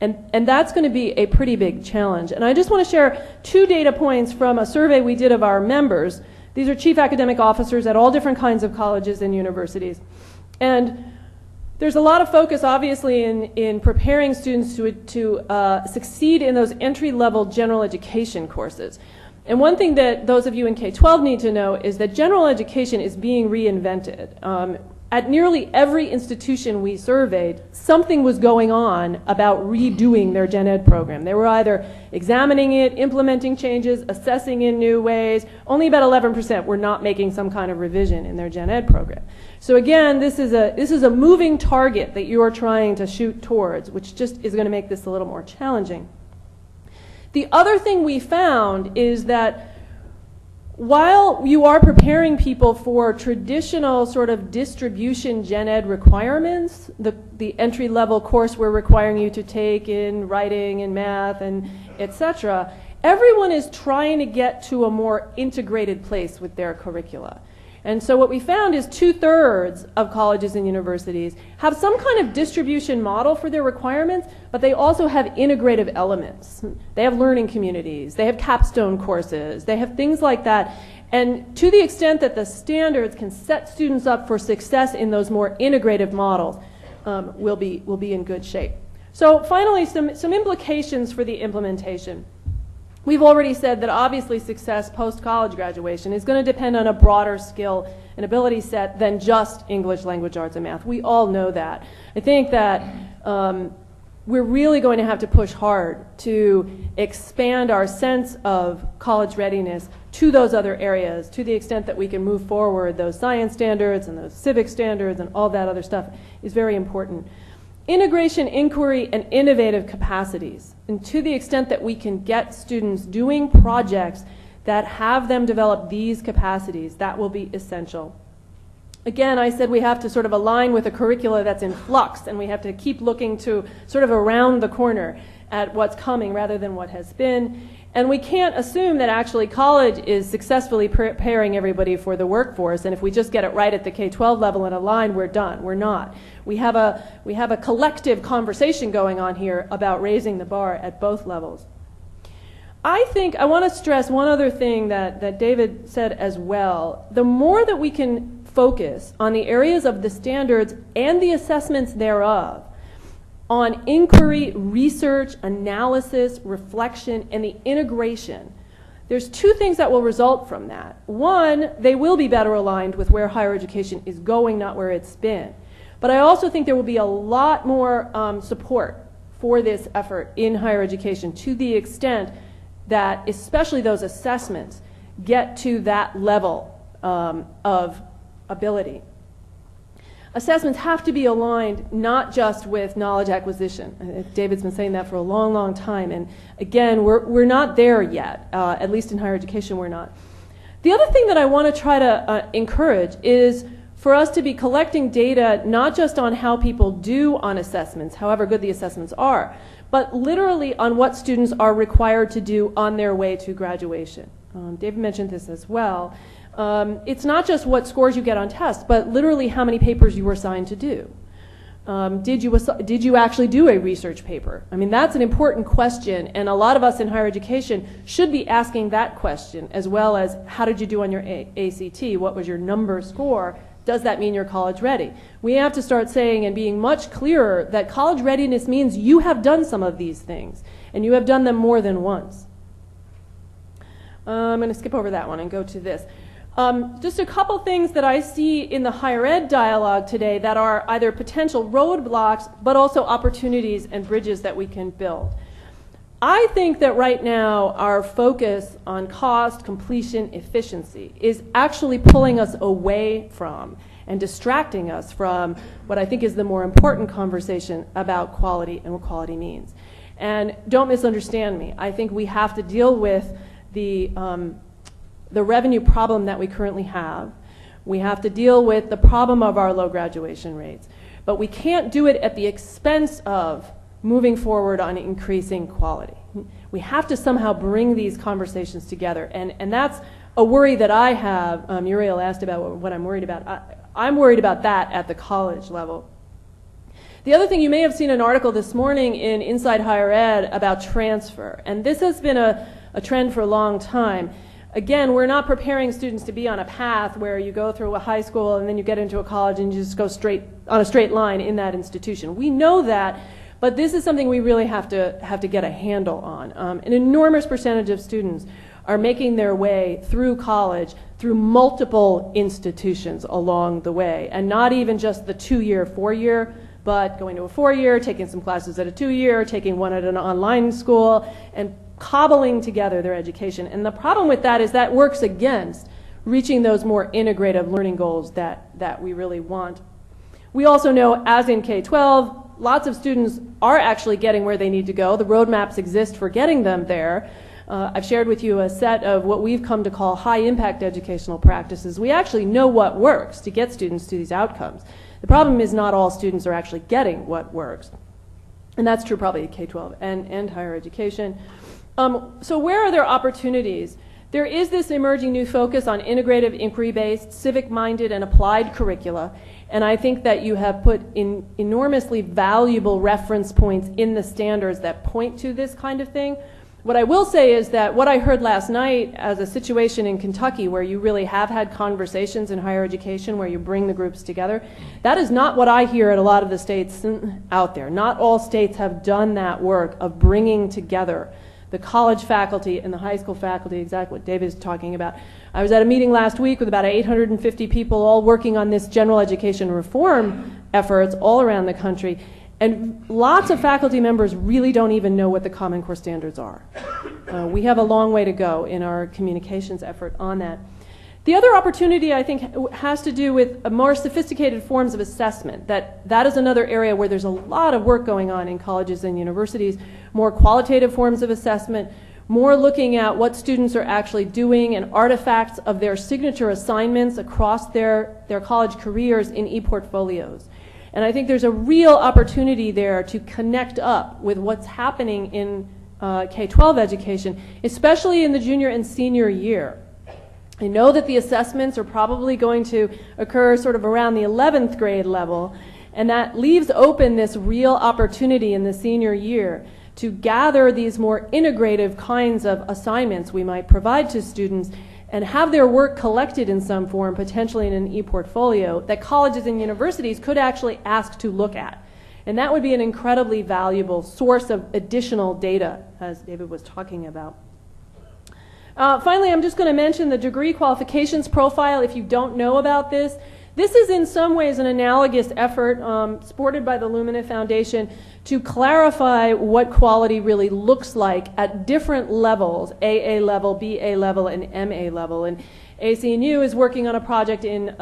And that's going to be a pretty big challenge. And I just want to share 2 data points from a survey we did of our members. These are chief academic officers at all different kinds of colleges and universities. And there's a lot of focus, obviously, in preparing students to succeed in those entry-level general education courses. And one thing that those of you in K-12 need to know is that general education is being reinvented. At nearly every institution we surveyed, something was going on about redoing their gen ed program. They were either examining it, implementing changes, assessing in new ways. Only about 11% were not making some kind of revision in their gen ed program. So again, this is a moving target that you are trying to shoot towards, which just is going to make this a little more challenging. The other thing we found is that while you are preparing people for traditional sort of distribution gen ed requirements, the entry-level course we're requiring you to take in writing and math and etc., everyone is trying to get to a more integrated place with their curricula. And so what we found is 2/3 of colleges and universities have some kind of distribution model for their requirements, but they also have integrative elements. They have learning communities, they have capstone courses, they have things like that. And to the extent that the standards can set students up for success in those more integrative models, we'll be in good shape. So finally, some implications for the implementation. We've already said that obviously success post-college graduation is going to depend on a broader skill and ability set than just English, language arts, and math. We all know that. I think that we're really going to have to push hard to expand our sense of college readiness to those other areas, to the extent that we can move forward. Those science standards and those civic standards and all that other stuff is very important. Integration, inquiry, and innovative capacities. And to the extent that we can get students doing projects that have them develop these capacities, that will be essential. Again, I said we have to sort of align with a curricula that's in flux, and we have to keep looking to sort of around the corner at what's coming rather than what has been. And we can't assume that actually college is successfully preparing everybody for the workforce, and if we just get it right at the K-12 level and align, we're done. We're not. We have a collective conversation going on here about raising the bar at both levels. I think I want to stress one other thing that David said as well. The more that we can focus on the areas of the standards and the assessments thereof, on inquiry, research, analysis, reflection, and the integration, there's 2 things that will result from that. One, they will be better aligned with where higher education is going, not where it's been. But I also think there will be a lot more support for this effort in higher education, to the extent that especially those assessments get to that level of ability. Assessments have to be aligned not just with knowledge acquisition. David's been saying that for a long, long time. And again, we're not there yet. At least in higher education, we're not. The other thing that I want to try to encourage is for us to be collecting data not just on how people do on assessments, however good the assessments are, but literally on what students are required to do on their way to graduation. David mentioned this as well. It's not just what scores you get on tests, but literally how many papers you were assigned to do. Did you actually do a research paper? I mean, that's an important question, and a lot of us in higher education should be asking that question, as well as how did you do on your ACT? What was your number score? Does that mean you're college ready? We have to start saying and being much clearer that college readiness means you have done some of these things, and you have done them more than once. I'm going to skip over that one and go to this. Just a couple things that I see in the higher ed dialogue today that are either potential roadblocks, but also opportunities and bridges that we can build. I think that right now our focus on cost, completion, efficiency is actually pulling us away from and distracting us from what I think is the more important conversation about quality and what quality means. And don't misunderstand me. I think we have to deal with the revenue problem that we currently have. We have to deal with the problem of our low graduation rates. But we can't do it at the expense of moving forward on increasing quality. We have to somehow bring these conversations together. And that's a worry that I have. Muriel asked about what I'm worried about. I'm worried about that at the college level. The other thing, you may have seen an article this morning in Inside Higher Ed about transfer, and this has been a trend for a long time. Again, we're not preparing students to be on a path where you go through a high school and then you get into a college and you just go straight on a straight line in that institution. We know that, but this is something we really have to get a handle on. An enormous percentage of students are making their way through college through multiple institutions along the way, and not even just the 2-year, 4-year, but going to a 4-year, taking some classes at a 2-year, taking one at an online school, and cobbling together their education. And the problem with that is that works against reaching those more integrative learning goals that we really want. We also know, as in K-12, lots of students are actually getting where they need to go. The roadmaps exist for getting them there. I've shared with you a set of what we've come to call high-impact educational practices. We actually know what works to get students to these outcomes. The problem is not all students are actually getting what works. And that's true probably at K-12 and higher education. So where are there opportunities? There is this emerging new focus on integrative, inquiry-based, civic-minded, and applied curricula. And I think that you have put in enormously valuable reference points in the standards that point to this kind of thing. What I will say is that what I heard last night as a situation in Kentucky where you really have had conversations in higher education where you bring the groups together, that is not what I hear at a lot of the states out there. Not all states have done that work of bringing together the college faculty and the high school faculty, exactly what David is talking about. I was at a meeting last week with about 850 people all working on this general education reform efforts all around the country. And lots of faculty members really don't even know what the Common Core standards are. We have a long way to go in our communications effort on that. The other opportunity, I think, has to do with more sophisticated forms of assessment. That is another area where there's a lot of work going on in colleges and universities, more qualitative forms of assessment, more looking at what students are actually doing and artifacts of their signature assignments across their college careers in e-portfolios. And I think there's a real opportunity there to connect up with what's happening in K-12 education, especially in the junior and senior year. I know that the assessments are probably going to occur sort of around the 11th grade level, and that leaves open this real opportunity in the senior year to gather these more integrative kinds of assignments we might provide to students and have their work collected in some form, potentially in an e-portfolio, that colleges and universities could actually ask to look at. And that would be an incredibly valuable source of additional data, as David was talking about. Finally, I'm just going to mention the degree qualifications profile. If you don't know about this, this is in some ways an analogous effort supported by the Lumina Foundation to clarify what quality really looks like at different levels, AA level, BA level, and MA level. And ACNU is working on a project in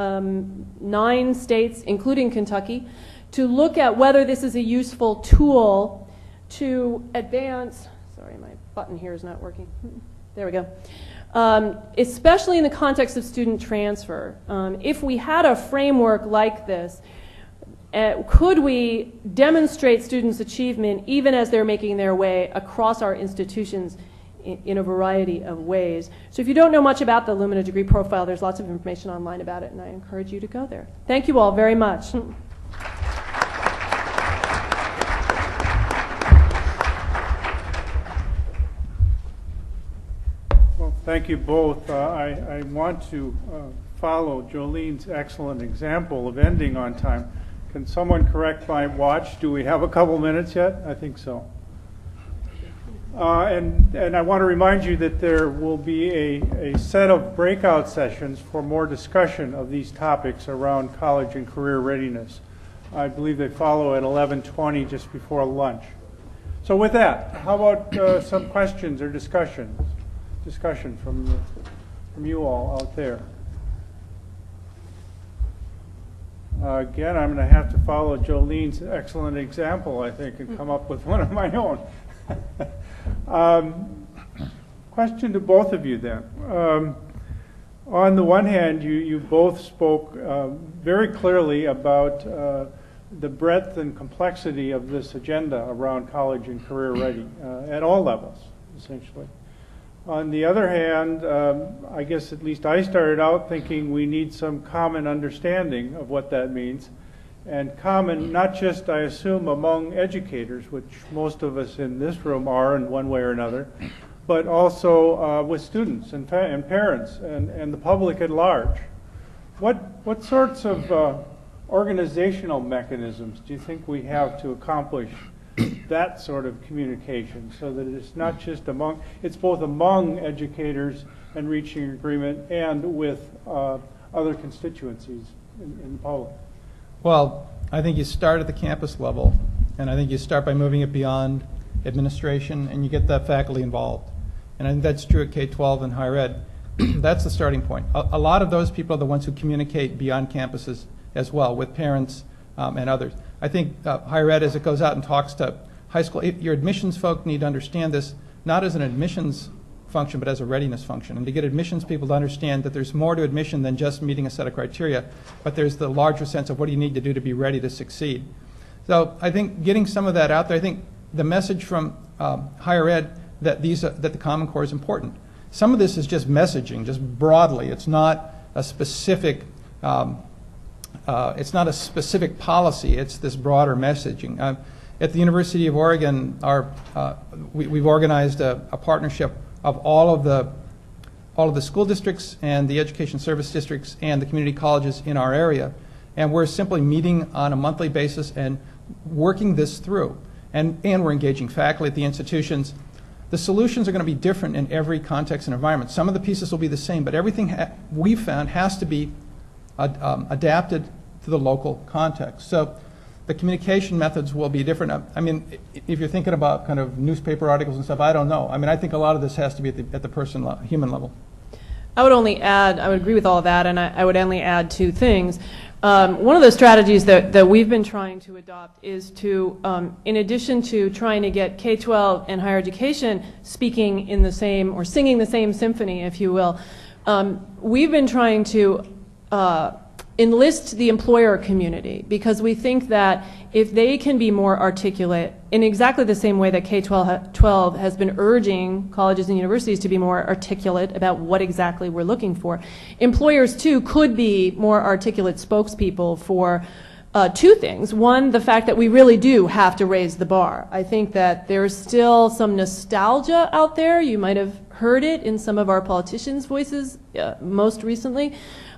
9 states, including Kentucky, to look at whether this is a useful tool to advance, sorry, my button here is not working. There we go. Especially in the context of student transfer. If we had a framework like this, could we demonstrate students' achievement even as they're making their way across our institutions in a variety of ways? So if you don't know much about the Lumina degree profile, there's lots of information online about it, and I encourage you to go there. Thank you all very much. Thank you both. I want to follow Jolene's excellent example of ending on time. Can someone correct my watch? Do we have a couple minutes yet? I think so. And I want to remind you that there will be a set of breakout sessions for more discussion of these topics around college and career readiness. I believe they follow at 11:20, just before lunch. So with that, how about some questions or discussion from you all out there. Again, I'm going to have to follow Jolene's excellent example, I think, and come up with one of my own. Question to both of you then. On the one hand, you both spoke very clearly about the breadth and complexity of this agenda around college and career ready at all levels, essentially. On the other hand, I guess at least I started out thinking we need some common understanding of what that means. and common, not just, I assume, among educators, which most of us in this room are in one way or another, but also with students and parents and the public at large. What sorts of organizational mechanisms do you think we have to accomplish that sort of communication, so that it's not just it's both among educators and reaching agreement and with other constituencies in the public? Well, I think you start at the campus level, and I think you start by moving it beyond administration, and you get the faculty involved. And I think that's true at K-12 and higher ed. That's the starting point. A lot of those people are the ones who communicate beyond campuses as well, with parents and others. I think higher ed, as it goes out and talks to high school, your admissions folk need to understand this not as an admissions function, but as a readiness function. And to get admissions people to understand that there's more to admission than just meeting a set of criteria, but there's the larger sense of what do you need to do to be ready to succeed. So I think getting some of that out there, I think the message from higher ed that that the Common Core is important. Some of this is just messaging, just broadly. It's not a specific policy. It's this broader messaging. At the University of Oregon, we've organized a partnership of all of the school districts and the education service districts and the community colleges in our area, and we're simply meeting on a monthly basis and working this through. And we're engaging faculty at the institutions. The solutions are going to be different in every context and environment. Some of the pieces will be the same, but everything we've found has to be adapted to the local context. So the communication methods will be different. I mean, if you're thinking about kind of newspaper articles and stuff, I don't know. I mean, I think a lot of this has to be at the human level. I would agree with all of that, and I would only add two things. One of the strategies that we've been trying to adopt is to, in addition to trying to get K-12 and higher education speaking in the same, or singing the same symphony, if you will, we've been trying to enlist the employer community, because we think that if they can be more articulate in exactly the same way that K-12 has been urging colleges and universities to be more articulate about what exactly we're looking for, employers too could be more articulate spokespeople for two things. One, the fact that we really do have to raise the bar. I think that there's still some nostalgia out there. You might have heard it in some of our politicians' voices most recently,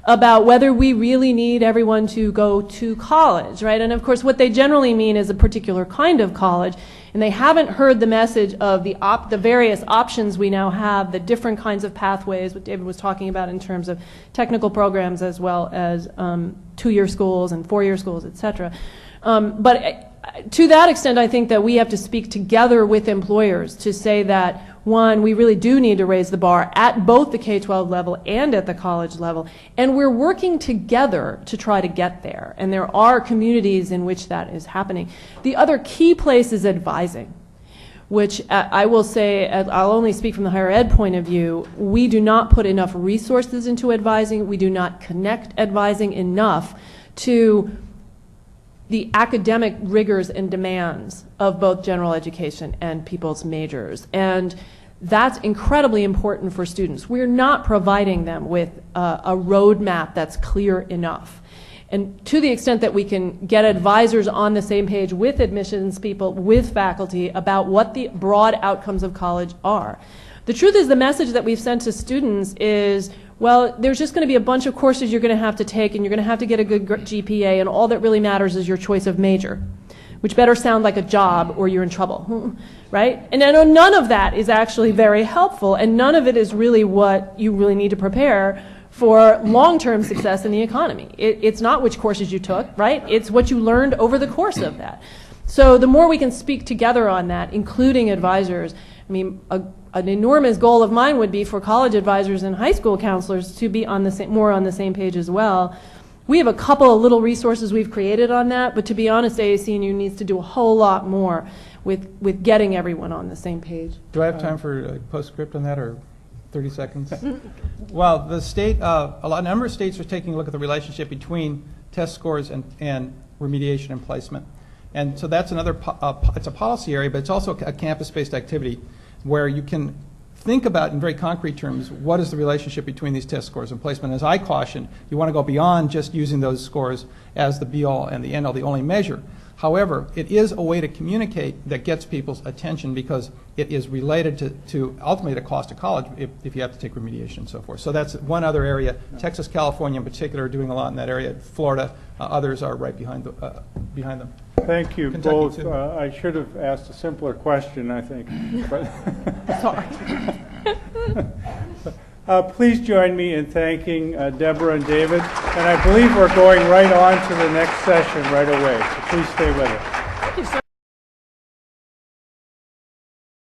about whether we really need everyone to go to college, right? And of course, what they generally mean is a particular kind of college, and they haven't heard the message of the various options we now have, the different kinds of pathways, what David was talking about in terms of technical programs as well as 2-year schools and 4-year schools, et cetera. But to that extent, I think that we have to speak together with employers to say that, one, we really do need to raise the bar at both the K-12 level and at the college level, and we're working together to try to get there, and there are communities in which that is happening. The other key place is advising, which I will say, I'll only speak from the higher ed point of view, we do not put enough resources into advising, we do not connect advising enough to the academic rigors and demands of both general education and people's majors. And that's incredibly important for students. We're not providing them with a roadmap that's clear enough. And to the extent that we can get advisors on the same page with admissions people, with faculty, about what the broad outcomes of college are. The truth is, the message that we've sent to students is, well, there's just going to be a bunch of courses you're going to have to take, and you're going to have to get a good GPA, and all that really matters is your choice of major, which better sound like a job or you're in trouble, right? And I know none of that is actually very helpful, and none of it is really what you really need to prepare for long-term success in the economy. It's not which courses you took, right? It's what you learned over the course of that. So the more we can speak together on that, including advisors, I mean, an enormous goal of mine would be for college advisors and high school counselors to be on the more on the same page as well. We have a couple of little resources we've created on that, but to be honest, AAC&U needs to do a whole lot more with getting everyone on the same page. Do I have time for a postscript on that, or 30 seconds? Well, the state, a number of states are taking a look at the relationship between test scores and remediation and placement. And so that's another, it's a policy area, but it's also a campus-based activity where you can think about in very concrete terms, what is the relationship between these test scores and placement? As I cautioned, you want to go beyond just using those scores as the be-all and the end-all, the only measure. However, it is a way to communicate that gets people's attention because it is related to ultimately the cost of college if you have to take remediation and so forth. So that's one other area. Texas, California in particular are doing a lot in that area. Florida, others are right behind them. Thank you Kentucky, both. too. I should have asked a simpler question, I think. Please join me in thanking Deborah and David. And I believe we're going right on to the next session right away. So please stay with us. Thank you, sir.